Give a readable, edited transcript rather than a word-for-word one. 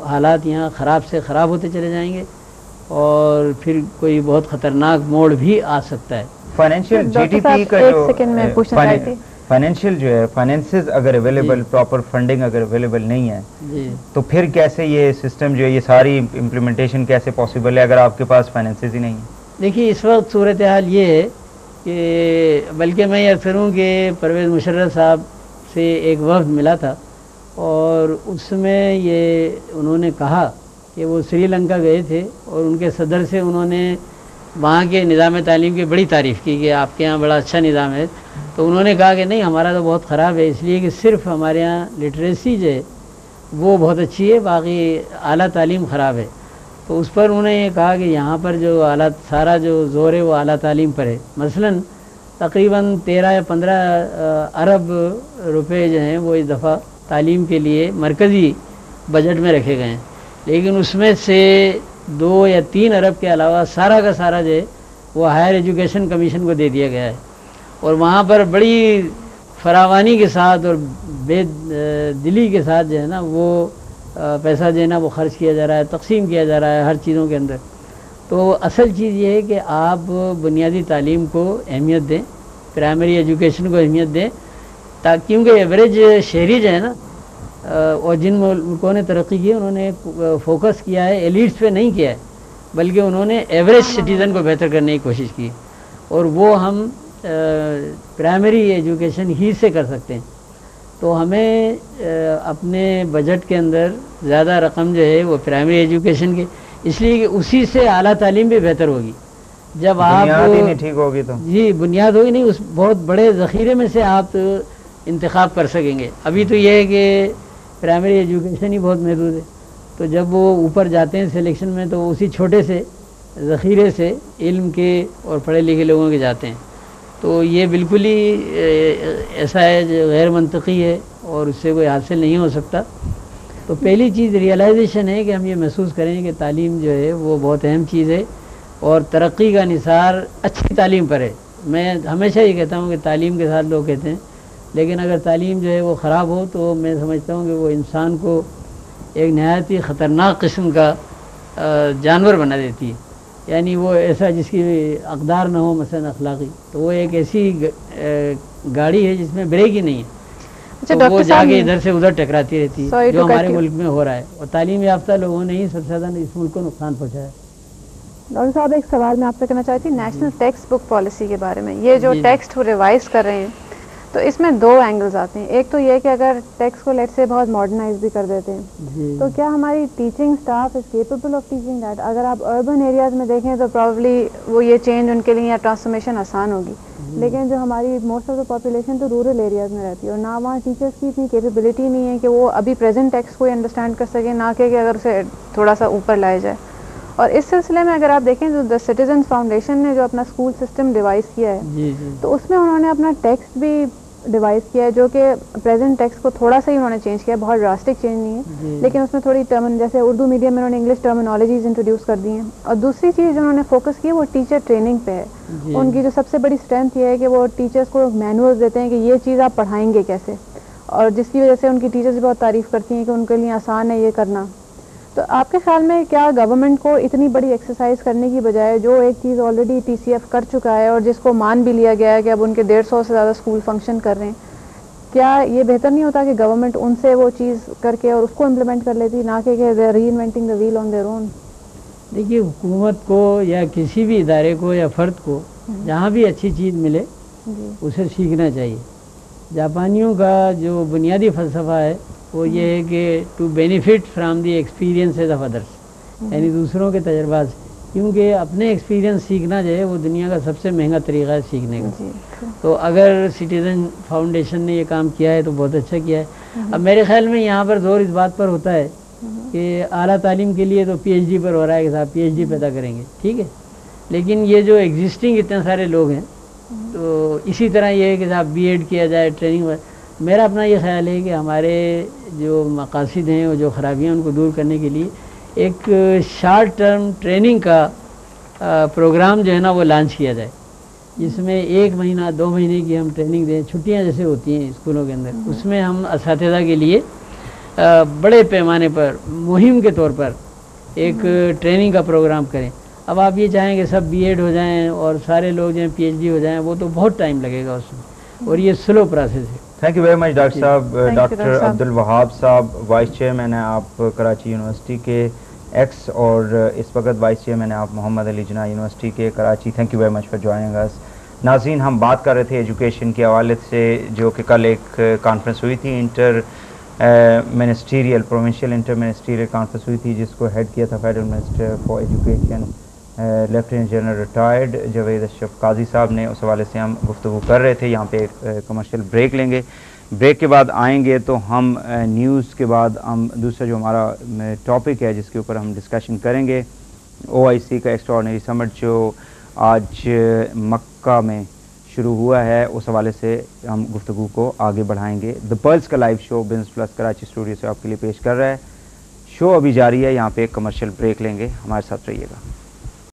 حالات یہاں خراب سے خراب ہوتے چلے جائیں گے اور پھر کوئی بہت خطرناک موڑ بھی آ سکتا ہے. فائنینشیل جی ڈی پی کا جو فائنینشیل جو ہے فائنینسز اگر اویلیبل پراپر فنڈنگ اگر اویلیبل نہیں ہے تو پھر کیسے یہ سسٹم جو ہے یہ ساری امپلیمنٹیشن کیسے پاسبل ہے اگر آپ کے پاس فائنینسز ہی نہیں ہیں؟ دیکھیے اس وقت صورتحال یہ ہے کہ بلکہ میں یہ اکثر ہوں کہ پرویز مشرف صاحب سے ایک وفد ملا تھا اور اس میں یہ انہوں نے کہا کہ وہ سری لنکا گئے تھے اور ان کے صدر سے انہوں نے وہاں کے نظام تعلیم کی بڑی تعریف کی کہ آپ کے یہاں بڑا اچھا نظام ہے. تو انہوں نے کہا کہ نہیں ہمارا تو بہت خراب ہے، اس لیے کہ صرف ہمارے یہاں لٹریسی جو ہے وہ بہت اچھی ہے، باقی اعلیٰ تعلیم خراب ہے. تو اس پر انہوں نے یہ کہا کہ یہاں پر جو سارا جو زور ہے وہ اعلیٰ تعلیم پر ہے. مثلاً تقریباً 13 یا 15 ارب روپے جو ہیں وہ اس دفعہ تعلیم کے لیے مرکزی بجٹ میں رکھے گئے ہیں، لیکن اس میں سے 2 یا 3 ارب کے علاوہ سارا کا سارا جو ہے وہ ہائر ایجوکیشن کمیشن کو دے دیا گیا ہے اور وہاں پر بڑی فراوانی کے ساتھ اور بے دلی کے ساتھ جو ہے نا وہ پیسہ جو ہے نا وہ خرچ کیا جا رہا ہے، تقسیم کیا جا رہا ہے ہر چیزوں کے اندر. تو اصل چیز یہ ہے کہ آپ بنیادی تعلیم کو اہمیت دیں، پرائمری ایجوکیشن کو اہمیت دیں، کیونکہ ایوریج شہری جو ہے نا اور جن ملکوں نے ترقی کی انہوں نے فوکس کیا ہے ایلیٹس پہ نہیں کیا ہے بلکہ انہوں نے ایوریج سٹیزن کو بہتر کرنے کی کوشش کی اور وہ ہم پرائمری ایجوکیشن ہی سے کر سکتے ہیں. تو ہمیں اپنے بجٹ کے اندر زیادہ رقم جو ہے وہ پرائمری ایجوکیشن کی، اس لیے کہ اسی سے اعلیٰ تعلیم بھی بہتر ہوگی. جب آپ ٹھیک ہوگی تو جی بنیاد ہوگی نہیں، اس بہت بڑے ذخیرے میں سے آپ انتخاب کر سکیں گے. ابھی تو یہ ہے کہ پرائمری ایجوکیشن ہی بہت محدود ہے، تو جب وہ اوپر جاتے ہیں سلیکشن میں تو اسی چھوٹے سے ذخیرے سے علم کے اور پڑھے لکھے لوگوں کے جاتے ہیں. تو یہ بالکل ہی ایسا ہے جو غیر منطقی ہے اور اس سے کوئی حاصل نہیں ہو سکتا. تو پہلی چیز ریئلائزیشن ہے کہ ہم یہ محسوس کریں کہ تعلیم جو ہے وہ بہت اہم چیز ہے اور ترقی کا نثار اچھی تعلیم پر ہے. میں ہمیشہ یہ کہتا ہوں کہ تعلیم کے ساتھ لوگ کہتے ہیں، لیکن اگر تعلیم جو ہے وہ خراب ہو تو میں سمجھتا ہوں کہ وہ انسان کو ایک نہایت ہی خطرناک قسم کا جانور بنا دیتی ہے. یعنی وہ ایسا جس کی اقدار نہ ہو مثلا اخلاقی، تو وہ ایک ایسی گاڑی ہے جس میں بریک ہی نہیں ہے، تو وہ جا کے ادھر سے ادھر ٹکراتی رہتی ہے، جو ہمارے ملک میں ہو رہا ہے. اور تعلیم یافتہ لوگوں نے ہی سب سے زیادہ اس ملک کو نقصان پہنچایا ہے. ڈاکٹر صاحب ایک سوال میں آپ سے کرنا چاہتی ہوں نیشنل ٹیکسٹ بک پالیسی کے بارے میں. یہ جو ٹیکسٹ ریوائز کر رہے ہیں تو اس میں 2 اینگلز آتے ہیں. ایک تو یہ کہ اگر ٹیکسٹ کو لیٹ سے بہت ماڈرنائز بھی کر دیتے ہیں تو کیا ہماری teaching staff is capable of teaching that? اگر آپ اربن ایریاز میں دیکھیں تو پرابلی وہ یہ چینج ان کے لیے یا ٹرانسفارمیشن آسان ہوگی، لیکن جو ہماری موسٹ آف دا پاپولیشن تو رورل ایریاز میں رہتی ہے اور نہ وہاں ٹیچرس کی اتنی کیپیبلٹی نہیں ہے کہ وہ ابھی پریزنٹ ٹیکسٹ کو انڈرسٹینڈ کر سکیں، نہ کہ اگر اسے تھوڑا سا اوپر لایا جائے. اور اس سلسلے میں اگر آپ دیکھیں تو دا سٹیزن فاؤنڈیشن نے جو اپنا اسکول سسٹم ڈیوائز کیا ہے تو اس میں انہوں نے اپنا ٹیکسٹ بھی ڈیوائز کیا ہے جو کہ پریزنٹ ٹیکسٹ کو تھوڑا سا ہی انہوں نے چینج کیا ہے، بہت ڈراسٹک چینج نہیں ہے، لیکن اس میں تھوڑی جیسے اردو میڈیم میں انہوں نے انگلش ٹرمینالوجیز انٹروڈیوس کر دی ہیں. اور دوسری چیز جو انہوں نے فوکس کی ہے وہ ٹیچر ٹریننگ پہ ہے. ان کی جو سب سے بڑی اسٹرینتھ یہ ہے کہ وہ ٹیچرس کو مینولز دیتے ہیں کہ یہ چیز آپ پڑھائیں گے کیسے، اور جس کی وجہ سے ان کی ٹیچرز بہت تعریف کرتی ہیں کہ ان کے لیے آسان ہے یہ کرنا. تو آپ کے خیال میں کیا گورنمنٹ کو اتنی بڑی ایکسرسائز کرنے کی بجائے جو ایک چیز آلریڈی ٹی سی ایف کر چکا ہے اور جس کو مان بھی لیا گیا ہے کہ اب ان کے 150 سے زیادہ اسکول فنکشن کر رہے ہیں، کیا یہ بہتر نہیں ہوتا کہ گورنمنٹ ان سے وہ چیز کر کے اور اس کو امپلیمنٹ کر لیتی، نہ کہ the reinventing the wheel on their own? دیکھیے حکومت کو یا کسی بھی ادارے کو یا فرد کو جہاں بھی اچھی چیز ملے اسے سیکھنا چاہیے. جاپانیوں کا جو بنیادی فلسفہ ہے وہ یہ ہے کہ to benefit from the experiences of others, یعنی دوسروں کے تجربات سے، کیونکہ اپنے ایکسپیرینس سیکھنا جو ہے وہ دنیا کا سب سے مہنگا طریقہ ہے سیکھنے کا. تو اگر سٹیزن فاؤنڈیشن نے یہ کام کیا ہے تو بہت اچھا کیا ہے. اب میرے خیال میں یہاں پر زور اس بات پر ہوتا ہے کہ اعلیٰ تعلیم کے لیے تو پی ایچ ڈی پر ہو رہا ہے کہ صاحب پی ایچ ڈی پیدا کریں گے، ٹھیک ہے، لیکن یہ جو ایگزسٹنگ اتنے سارے لوگ ہیں تو اسی طرح یہ ہے کہ صاحب بی ایڈ کیا جائے، ٹریننگ. میرا اپنا یہ خیال ہے کہ ہمارے جو مقاصد ہیں اور جو خرابیاں ان کو دور کرنے کے لیے ایک شارٹ ٹرم ٹریننگ کا پروگرام جو ہے نا وہ لانچ کیا جائے، جس میں 1 مہینہ 2 مہینے کی ہم ٹریننگ دیں، چھٹیاں جیسے ہوتی ہیں اسکولوں کے اندر، اس میں ہم اساتذہ کے لیے بڑے پیمانے پر مہم کے طور پر ایک ٹریننگ کا پروگرام کریں. اب آپ یہ چاہیں کہ سب بی ایڈ ہو جائیں اور سارے لوگ جو ہیں پی ایچ ڈی ہو جائیں، وہ تو بہت ٹائم لگے گا اس میں، اور یہ سلو پروسیس ہے. Thank you very much doctor صاحب. ڈاکٹر عبدالوہاب صاحب، وائس چیئرمین ہیں آپ کراچی یونیورسٹی کے ایکس، اور اس وقت وائس چیئرمین ہیں آپ محمد علی جناح یونیورسٹی کے Karachi. Thank you very much for joining us. ناظرین، ہم بات کر رہے تھے ایجوکیشن کے حوالے سے، جو کہ کل ایک کانفرنس ہوئی تھی، inter ministerial provincial inter ministerial conference ہوئی تھی، جس کو ہیڈ کیا تھا federal minister for education lieutenant general retired Javed Ashraf Qazi sahib نے. اس حوالے سے ہم گفتگو کر رہے تھے. یہاں پہ ایک کمرشل بریک لیں گے. بریک کے بعد آئیں گے تو ہم نیوز کے بعد ہم دوسرا جو ہمارا ٹاپک ہے جس کے اوپر ہم ڈسکشن کریں گے، OIC کا ایکسٹراڈنری سمٹ جو آج مکہ میں شروع ہوا ہے، اس حوالے سے ہم گفتگو کو آگے بڑھائیں گے. دا پلس کا live show business plus Karachi studio سے آپ کے لیے پیش کر رہا ہے. شو ابھی جاری ہے. یہاں پہ ایک کمرشل بریک لیں گے. ہمارے ساتھ رہیے گا.